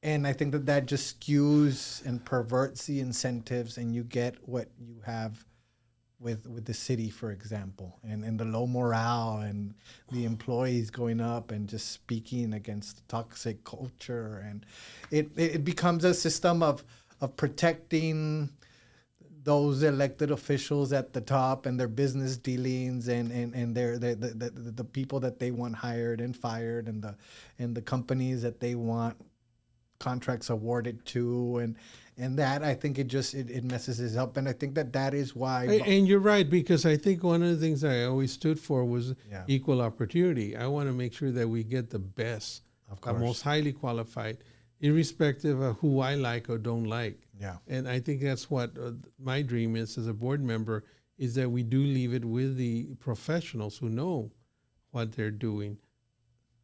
And I think that just skews and perverts the incentives, and you get what you have with the city, for example, and the low morale and the employees going up and just speaking against toxic culture. And it becomes a system of protecting those elected officials at the top and their business dealings and the people that they want hired and fired and the companies that they want contracts awarded to, and that I think it messes us up, and I think that is why. And you're right, because I think one of the things I always stood for was equal opportunity. I want to make sure that we get the best, the most highly qualified, irrespective of who I like or don't like. Yeah. And I think that's what my dream is as a board member, is that we do leave it with the professionals who know what they're doing,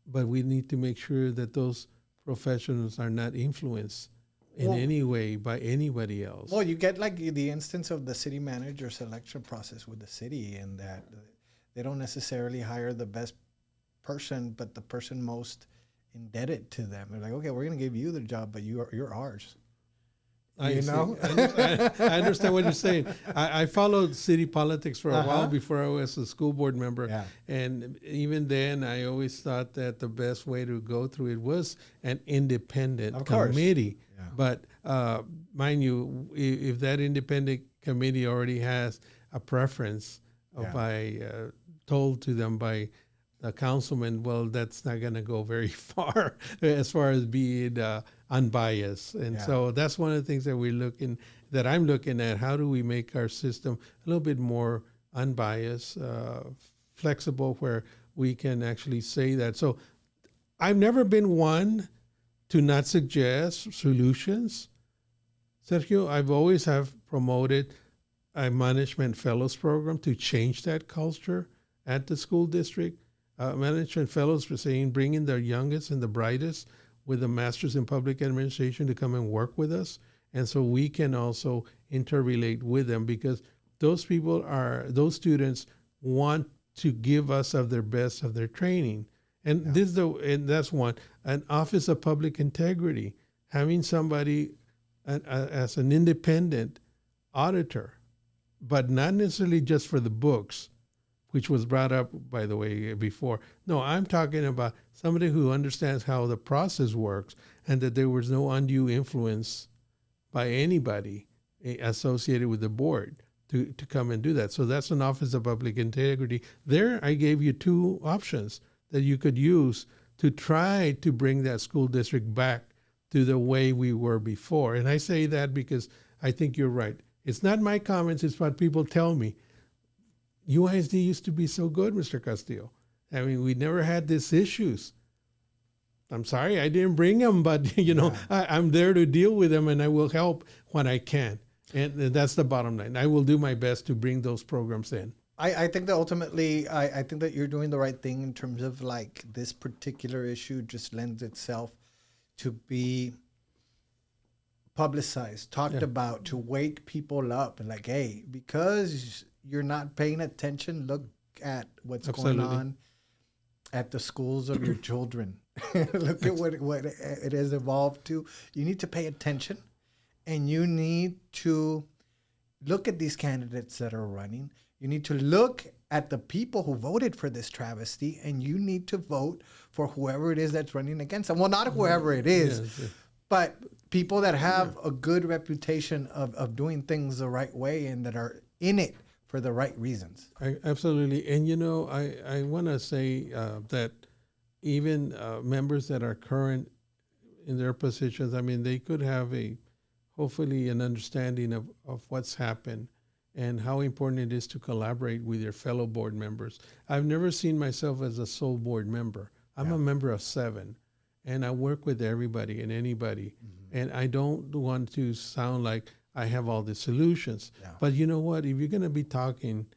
but we need to make sure that those professionals are not influenced in any way by anybody else. Well, you get like the instance of the city manager selection process with the city, and that they don't necessarily hire the best person, but the person most indebted to them. They're like, okay, we're going to give you the job, but you're ours. I understand what you're saying. I followed city politics for a while before I was a school board member. Yeah. And even then, I always thought that the best way to go through it was an independent committee. Yeah. But mind you, if that independent committee already has a preference told to them by the councilman, well, that's not going to go very far as far as being unbiased. And so that's one of the things that I'm looking at. How do we make our system a little bit more unbiased, flexible, where we can actually say that? So I've never been one to not suggest solutions. Sergio, I've always have promoted a management fellows program to change that culture at the school district. Management fellows for saying bring in the youngest and the brightest with a master's in public administration to come and work with us. And so we can also interrelate with them, because those students want to give us of their best of their training. And that's one. An Office of Public Integrity, having somebody as an independent auditor, but not necessarily just for the books, which was brought up, by the way, before. No, I'm talking about somebody who understands how the process works and that there was no undue influence by anybody associated with the board to come and do that. So that's an Office of Public Integrity. There, I gave you two options that you could use to try to bring that school district back to the way we were before. And I say that because I think you're right. It's not my comments, it's what people tell me. UISD used to be so good, Mr. Castillo. I mean, we never had these issues. I'm sorry, I didn't bring them, but I'm there to deal with them, and I will help when I can. And that's the bottom line. I will do my best to bring those programs in. I think that ultimately, I think that you're doing the right thing in terms of like this particular issue just lends itself to be publicized, talked about, to wake people up and like, hey, because you're not paying attention, look at what's going on at the schools of your children. Look at what it has evolved to. You need to pay attention, and you need to look at these candidates that are running. You need to look at the people who voted for this travesty, and you need to vote for whoever it is that's running against them. Well, not whoever it is, but people that have a good reputation of doing things the right way and that are in it for the right reasons. Absolutely. And, I want to say that even members that are current in their positions, I mean, they could have hopefully an understanding of what's happened and how important it is to collaborate with your fellow board members. I've never seen myself as a sole board member. I'm a member of 7, and I work with everybody and anybody. Mm-hmm. And I don't want to sound like I have all the solutions. Yeah. But you know what? If you're going to be talking,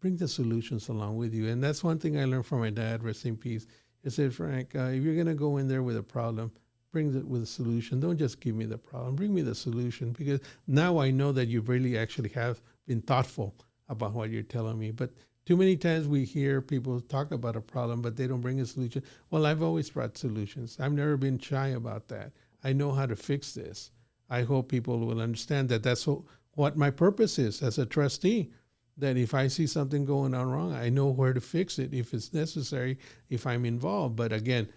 bring the solutions along with you. And that's one thing I learned from my dad, rest in peace. He said, Frank, if you're going to go in there with a problem, bring it with a solution. Don't just give me the problem. Bring me the solution, because now I know that you really actually have been thoughtful about what you're telling me. But too many times we hear people talk about a problem, but they don't bring a solution. Well, I've always brought solutions. I've never been shy about that. I know how to fix this. I hope people will understand that that's what my purpose is as a trustee, that if I see something going on wrong, I know where to fix it if it's necessary, if I'm involved. But again,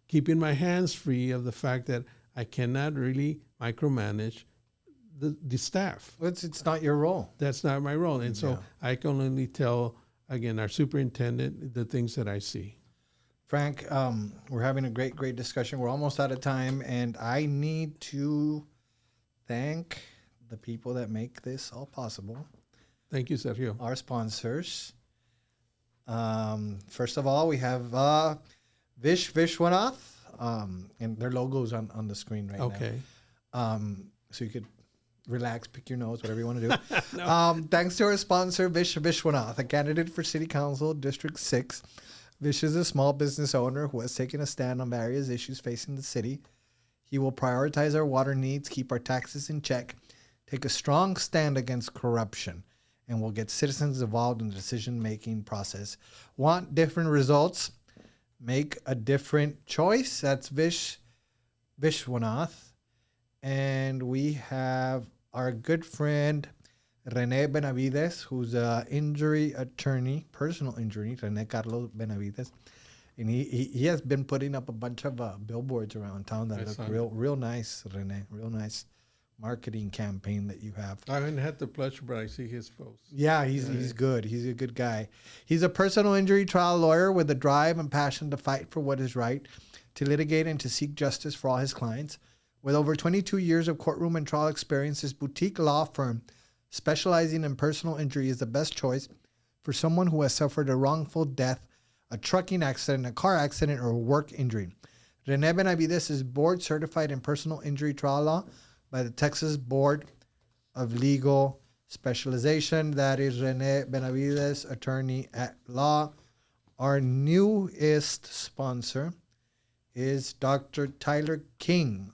keeping my hands free of the fact that I cannot really micromanage the staff. It's not your role. That's not my role. And so I can only tell, again, our superintendent the things that I see. Frank, we're having a great discussion. We're almost out of time, and I need to thank the people that make this all possible. Thank you, Sergio. Our sponsors. First of all, we have Vishwanath, and their logo's on the screen right now. Okay. So you could relax, pick your nose, whatever you want to do. No. Thanks to our sponsor, Vishwanath, a candidate for City Council, District 6. Vish is a small business owner who has taken a stand on various issues facing the city. He will prioritize our water needs, keep our taxes in check, take a strong stand against corruption, and will get citizens involved in the decision-making process. Want different results? Make a different choice. That's Vishwanath. And we have our good friend Rene Benavides, who's an injury attorney, personal injury, Rene Carlos Benavides. And he has been putting up a bunch of billboards around town that look real nice, Rene. Real nice marketing campaign that you have. I haven't had the pleasure, but I see his posts. Yeah, he's good. He's a good guy. He's a personal injury trial lawyer with a drive and passion to fight for what is right, to litigate and to seek justice for all his clients. With over 22 years of courtroom and trial experience, his boutique law firm specializing in personal injury is the best choice for someone who has suffered a wrongful death, a trucking accident, a car accident, or a work injury. Rene Benavides is board certified in personal injury trial law by the Texas Board of Legal Specialization. That is Rene Benavides, attorney at law. Our newest sponsor is Dr. Tyler King.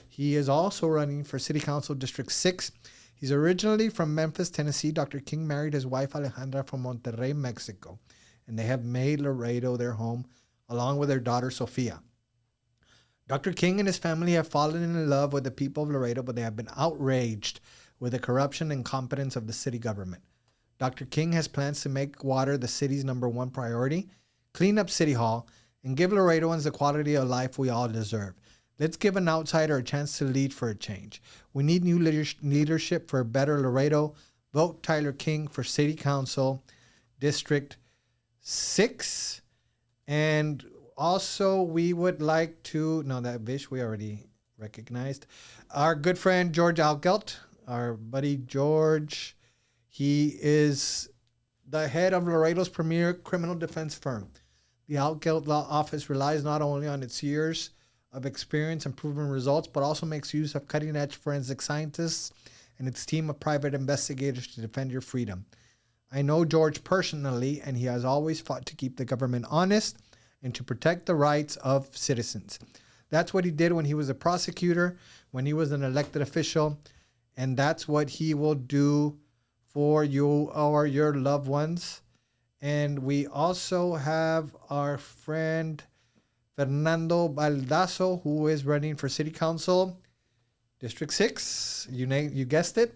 He is also running for City Council District 6. He's originally from Memphis, Tennessee. Dr. King married his wife Alejandra from Monterrey, Mexico, and they have made Laredo their home along with their daughter Sofia. Dr. King and his family have fallen in love with the people of Laredo, but they have been outraged with the corruption and incompetence of the city government. Dr. King has plans to make water the city's #1 priority, clean up City Hall, and give Laredoans the quality of life we all deserve. Let's give an outsider a chance to lead for a change. We need new leadership for a better Laredo. Vote Tyler King for City Council District 6. And also, we would like to, no, that Vish we already recognized. Our good friend George Algelt, our buddy George, he is the head of Laredo's premier criminal defense firm. The Algelt Law Office relies not only on its years of experience and proven results, but also makes use of cutting-edge forensic scientists and its team of private investigators to defend your freedom. I know George personally, and he has always fought to keep the government honest and to protect the rights of citizens. That's what he did when he was a prosecutor, when he was an elected official, and that's what he will do for you or your loved ones. And we also have our friend Fernando Baldasso, who is running for City Council District 6. You guessed it.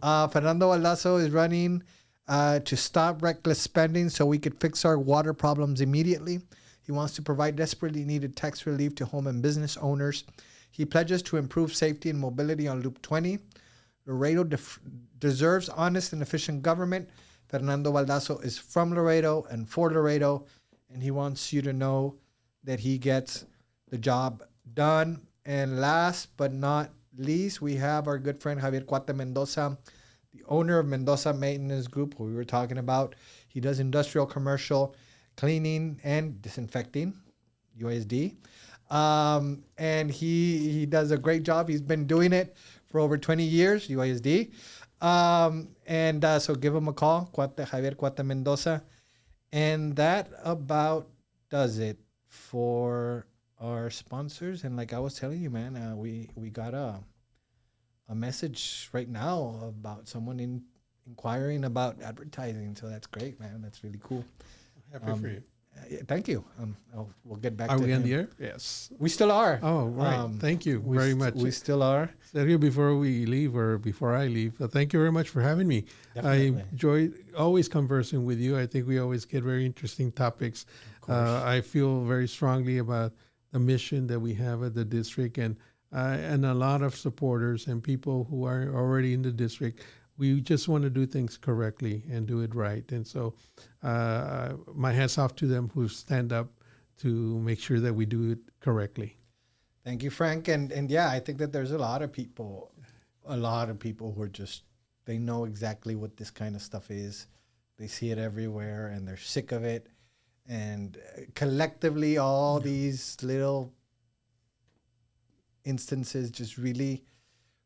Fernando Baldasso is running to stop reckless spending so we could fix our water problems immediately. He wants to provide desperately needed tax relief to home and business owners. He pledges to improve safety and mobility on Loop 20. Laredo deserves honest and efficient government. Fernando Baldasso is from Laredo and for Laredo, and he wants you to know that he gets the job done. And last but not least, we have our good friend Javier Cuate Mendoza, the owner of Mendoza Maintenance Group, who we were talking about. He does industrial, commercial, cleaning, and disinfecting, UISD. And he does a great job. He's been doing it for over 20 years, UISD. So give him a call, Javier Cuate Mendoza. And that about does it for our sponsors. And like I was telling you, man, we got a message right now about someone inquiring about advertising. So that's great, man. That's really cool. Happy for you. Thank you. We'll get back to Are we him. on the air? Yes. We still are. Oh, right. Thank you very much. We still are. Sergio, before we leave or before I leave, thank you very much for having me. Definitely. I enjoy always conversing with you. I think we always get very interesting topics. I feel very strongly about the mission that we have at the district and a lot of supporters and people who are already in the district. We just want to do things correctly and do it right. And so my hat's off to them who stand up to make sure that we do it correctly. Thank you, Frank. And yeah, I think that there's a lot of people who are just, they know exactly what this kind of stuff is. They see it everywhere and they're sick of it. And collectively, all these little instances just really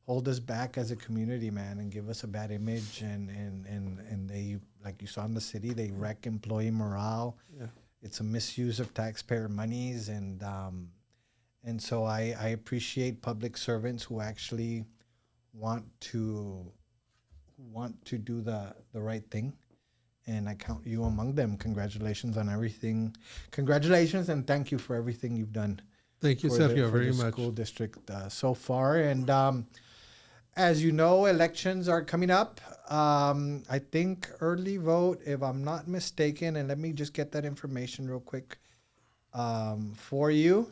hold us back as a community, man, and give us a bad image. And they, like you saw in the city, they wreck employee morale. Yeah. It's a misuse of taxpayer monies. And so I appreciate public servants who actually want to do the right thing. And I count you among them. Congratulations on everything. Congratulations and thank you for everything you've done Thank you, Sergio, very much. School district so far. And as you know, elections are coming up. I think early vote, if I'm not mistaken, and let me just get that information real quick for you.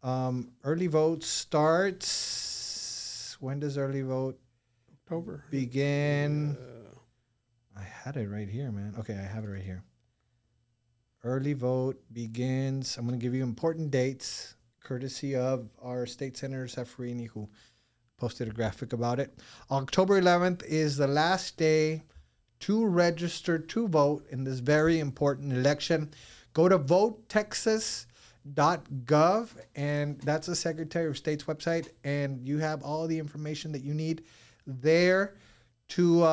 Early vote starts. When does early vote October begin? I had it right here, man. Okay, I have it right here. Early vote begins. I'm going to give you important dates, courtesy of our state senator Safrini, who posted a graphic about it. October 11th is the last day to register to vote in this very important election. Go to votetexas.gov, and that's the Secretary of State's website, and you have all the information that you need there to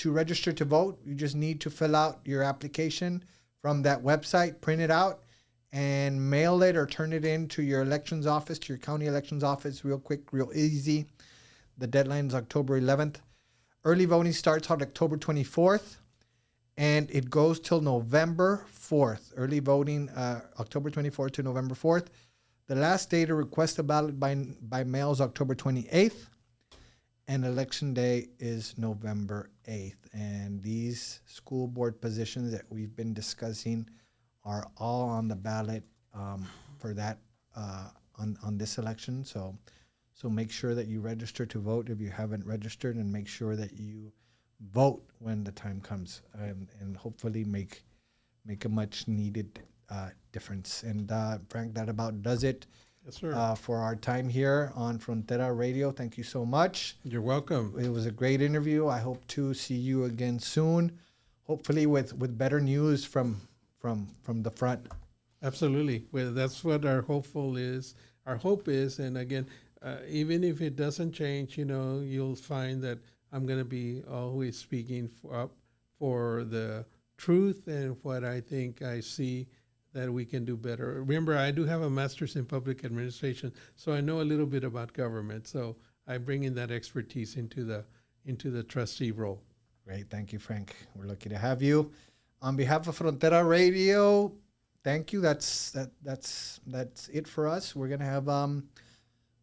register to vote. You just need to fill out your application from that website, print it out, and mail it or turn it in to your elections office, to your county elections office, real quick, real easy. The deadline is October 11th. Early voting starts on October 24th, and it goes till November 4th. Early voting, October 24th to November 4th. The last day to request a ballot by mail is October 28th, and election day is November 8th. And these school board positions that we've been discussing are all on the ballot for that on this election. So make sure that you register to vote if you haven't registered, and make sure that you vote when the time comes, and hopefully make a much needed difference. And Frank, that about does it. Yes, sir. For our time here on Frontera Radio. Thank you so much. You're welcome. It was a great interview. I hope to see you again soon, hopefully with better news from the front. Absolutely. Well, that's what our hope is. And again, even if it doesn't change, you'll find that I'm going to be always speaking for the truth and what I think I see that we can do better. Remember, I do have a master's in public administration, so I know a little bit about government. So I bring in that expertise into the trustee role. Great. Thank you, Frank. We're lucky to have you. On behalf of Frontera Radio, thank you. That's it for us. We're going to have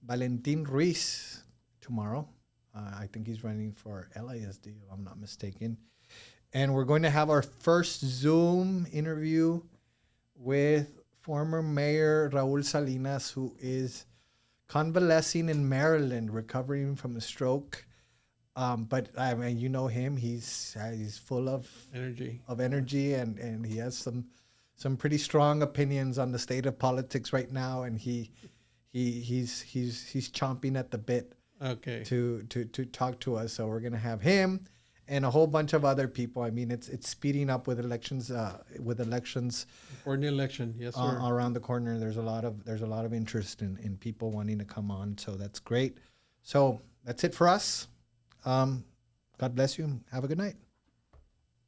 Valentin Ruiz tomorrow. I think he's running for LISD, if I'm not mistaken. And we're going to have our first Zoom interview with former Mayor Raul Salinas, who is convalescing in Maryland, recovering from a stroke. But I mean, you know him; he's full of energy, and he has some pretty strong opinions on the state of politics right now, and he's chomping at the bit. Okay. To talk to us. So we're gonna have him and a whole bunch of other people. I mean, it's speeding up with elections. Important election, yes, sir. Around the corner, there's a lot of interest in people wanting to come on. So that's great. So that's it for us. God bless you. Have a good night.